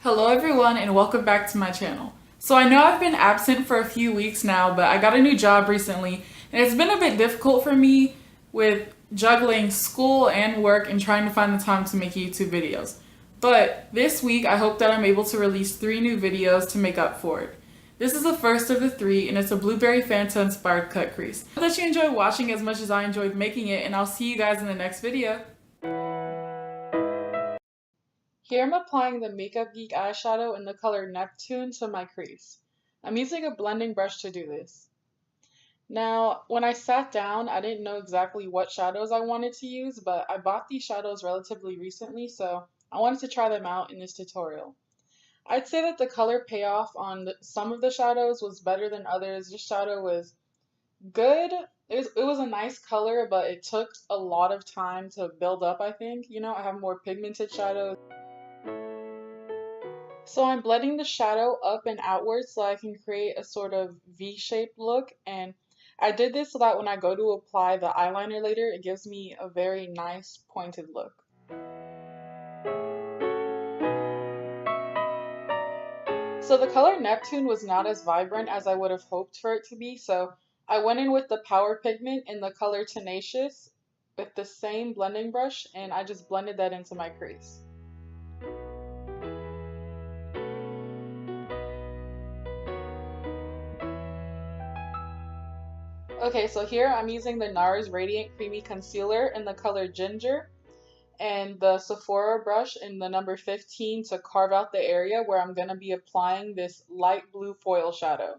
Hello everyone and welcome back to my channel. So I know I've been absent for a few weeks now, but I got a new job recently and it's been a bit difficult for me with juggling school and work and trying to find the time to make YouTube videos. But this week I hope that I'm able to release 3 new videos to make up for it. This is the first of the 3 and it's a blueberry Fanta inspired cut crease. I hope that you enjoyed watching as much as I enjoyed making it, and I'll see you guys in the next video. Here I'm applying the Makeup Geek eyeshadow in the color Neptune to my crease. I'm using a blending brush to do this. Now, when I sat down, I didn't know exactly what shadows I wanted to use, but I bought these shadows relatively recently, so I wanted to try them out in this tutorial. I'd say that the color payoff on some of the shadows was better than others. This shadow was good. It was a nice color, but it took a lot of time to build up, I think. I have more pigmented shadows. So I'm blending the shadow up and outwards so I can create a sort of V-shaped look, and I did this so that when I go to apply the eyeliner later, it gives me a very nice pointed look. So the color Neptune was not as vibrant as I would have hoped for it to be, so I went in with the Power Pigment in the color Tenacious with the same blending brush, and I just blended that into my crease. Okay, so here I'm using the NARS Radiant Creamy Concealer in the color Ginger and the Sephora brush in the number 15 to carve out the area where I'm going to be applying this light blue foil shadow.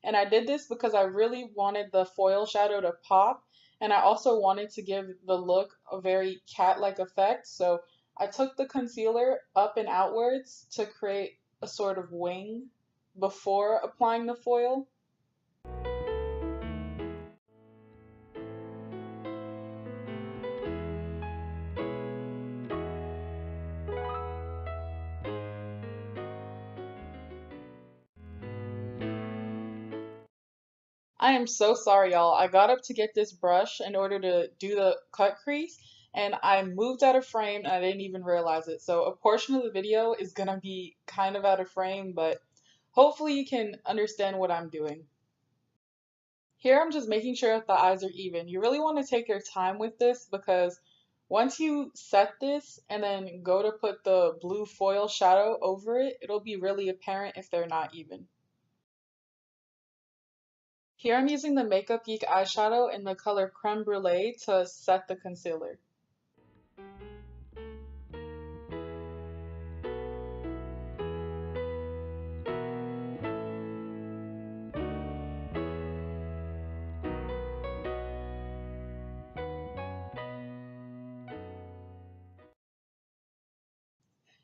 And I did this because I really wanted the foil shadow to pop, and I also wanted to give the look a very cat-like effect. So I took the concealer up and outwards to create a sort of wing before applying the foil. I am so sorry, y'all. I got up to get this brush in order to do the cut crease, and I moved out of frame and I didn't even realize it. So a portion of the video is gonna be kind of out of frame, but hopefully you can understand what I'm doing. Here I'm just making sure that the eyes are even. You really want to take your time with this because once you set this and then go to put the blue foil shadow over it, it'll be really apparent if they're not even. Here I'm using the Makeup Geek eyeshadow in the color Creme Brulee to set the concealer.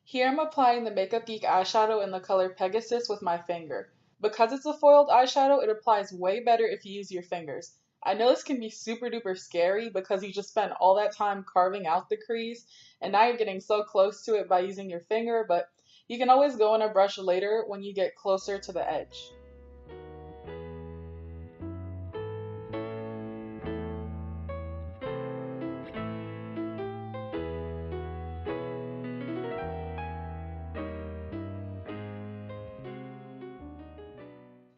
Here I'm applying the Makeup Geek eyeshadow in the color Pegasus with my finger. Because it's a foiled eyeshadow, it applies way better if you use your fingers. I know this can be super duper scary because you just spent all that time carving out the crease and now you're getting so close to it by using your finger, but you can always go in a brush later when you get closer to the edge.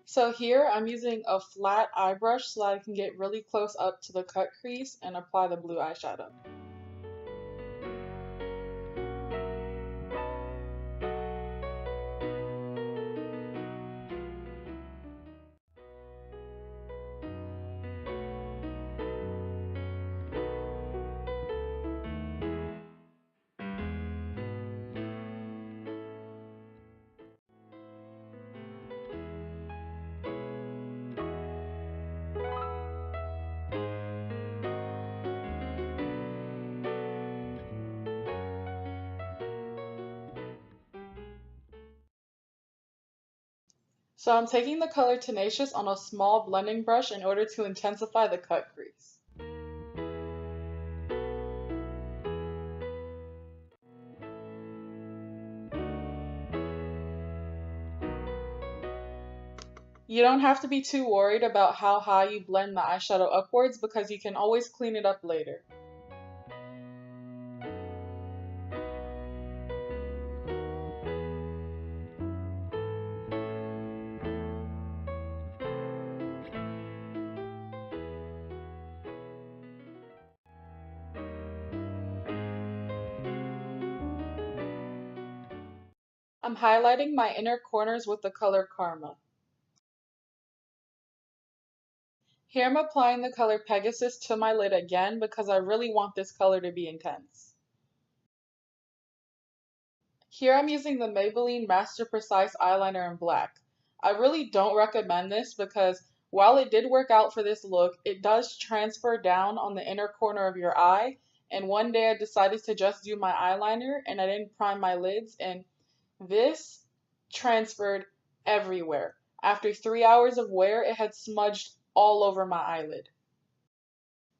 So here I'm using a flat eye brush so that I can get really close up to the cut crease and apply the blue eyeshadow. So I'm taking the color Tenacious on a small blending brush in order to intensify the cut crease. You don't have to be too worried about how high you blend the eyeshadow upwards because you can always clean it up later. I'm highlighting my inner corners with the color Karma. Here I'm applying the color Pegasus to my lid again because I really want this color to be intense. Here I'm using the Maybelline Master Precise eyeliner in black. I really don't recommend this because while it did work out for this look, it does transfer down on the inner corner of your eye. And one day I decided to just do my eyeliner and I didn't prime my lids, and this transferred everywhere. After 3 hours of wear, it had smudged all over my eyelid.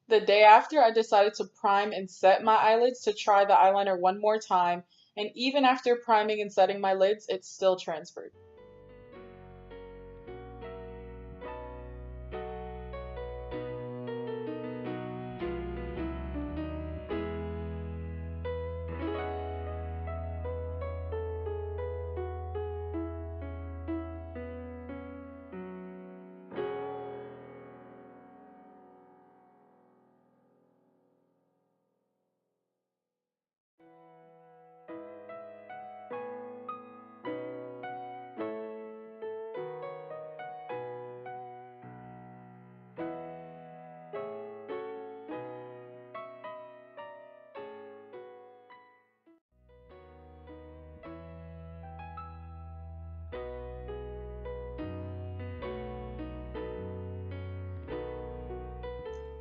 The day after, I decided to prime and set my eyelids to try the eyeliner one more time, and even after priming and setting my lids, it still transferred.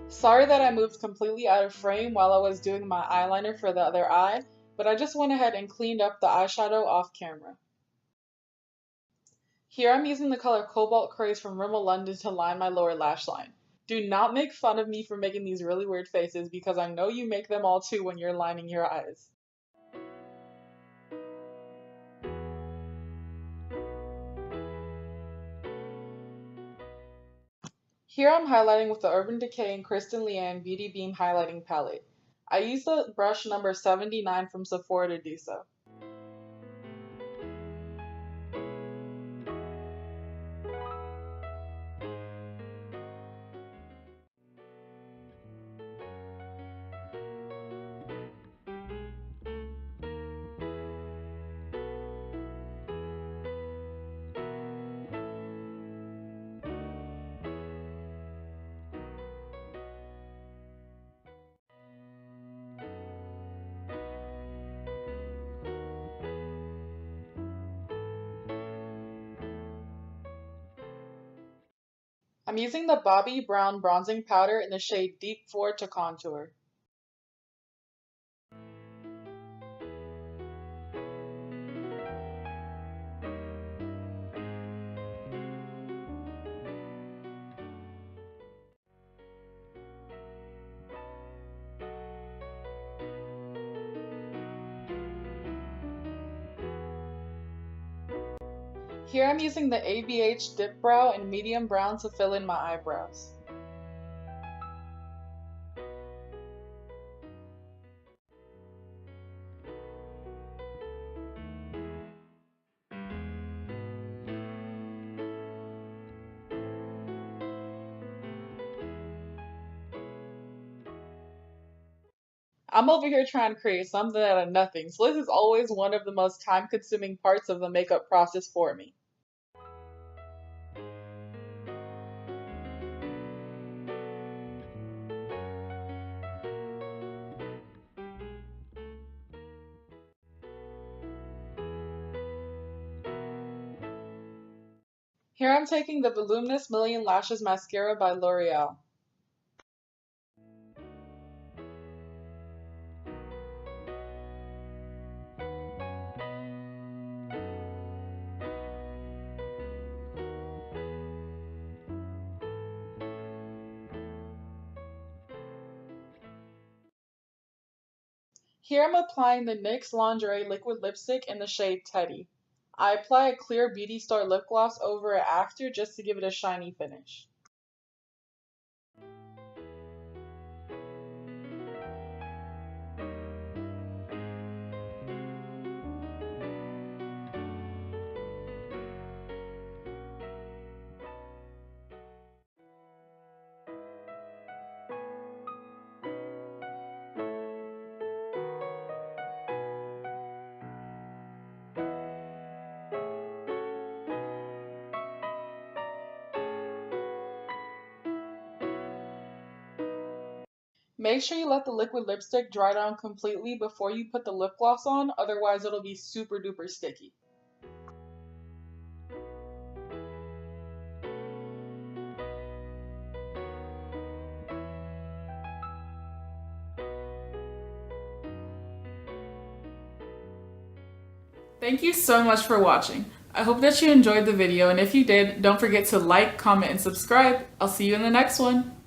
Sorry that I moved completely out of frame while I was doing my eyeliner for the other eye, but I just went ahead and cleaned up the eyeshadow off camera. Here I'm using the color Cobalt Craze from Rimmel London to line my lower lash line. Do not make fun of me for making these really weird faces because I know you make them all too when you're lining your eyes. Here I'm highlighting with the Urban Decay and Kristen Leanne Beauty Beam Highlighting Palette. I use the brush number 79 from Sephora to do so. I'm using the Bobbi Brown bronzing powder in the shade Deep 4 to contour. Here I'm using the ABH Dip Brow in medium brown to fill in my eyebrows. I'm over here trying to create something out of nothing, so this is always one of the most time-consuming parts of the makeup process for me. Here I'm taking the Voluminous Million Lashes Mascara by L'Oreal. Here I'm applying the NYX Lingerie Liquid Lipstick in the shade Teddy. I apply a clear Beauty Store lip gloss over it after just to give it a shiny finish. Make sure you let the liquid lipstick dry down completely before you put the lip gloss on, otherwise it'll be super duper sticky. Thank you so much for watching. I hope that you enjoyed the video, and if you did, don't forget to like, comment, and subscribe. I'll see you in the next one.